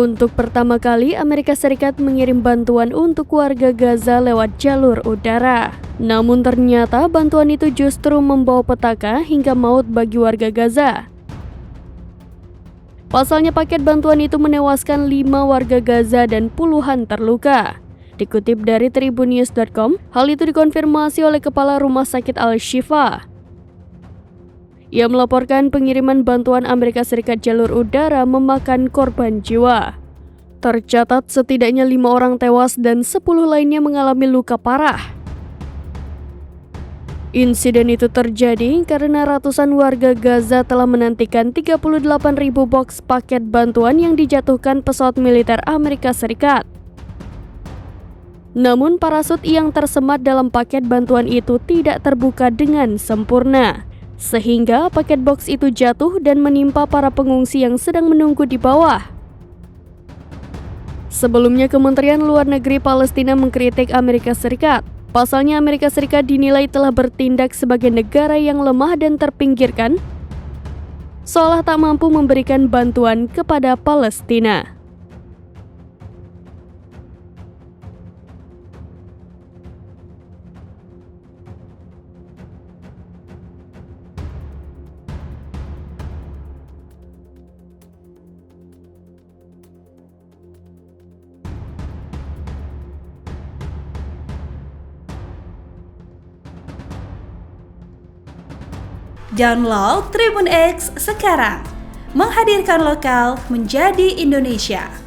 Untuk pertama kali, Amerika Serikat mengirim bantuan untuk warga Gaza lewat jalur udara. Namun ternyata bantuan itu justru membawa petaka hingga maut bagi warga Gaza. Pasalnya paket bantuan itu menewaskan 5 warga Gaza dan puluhan terluka. Dikutip dari tribunnews.com, hal itu dikonfirmasi oleh Kepala Rumah Sakit Al-Shifa. Ia melaporkan pengiriman bantuan Amerika Serikat jalur udara memakan korban jiwa. Tercatat setidaknya 5 orang tewas dan 10 lainnya mengalami luka parah. Insiden itu terjadi karena ratusan warga Gaza telah menantikan 38.000 box paket bantuan yang dijatuhkan pesawat militer Amerika Serikat. Namun parasut yang tersemat dalam paket bantuan itu tidak terbuka dengan sempurna, sehingga paket box itu jatuh dan menimpa para pengungsi yang sedang menunggu di bawah. Sebelumnya, Kementerian Luar Negeri Palestina mengkritik Amerika Serikat. Pasalnya Amerika Serikat dinilai telah bertindak sebagai negara yang lemah dan terpinggirkan, seolah tak mampu memberikan bantuan kepada Palestina. Download Tribun X sekarang, menghadirkan lokal menjadi Indonesia.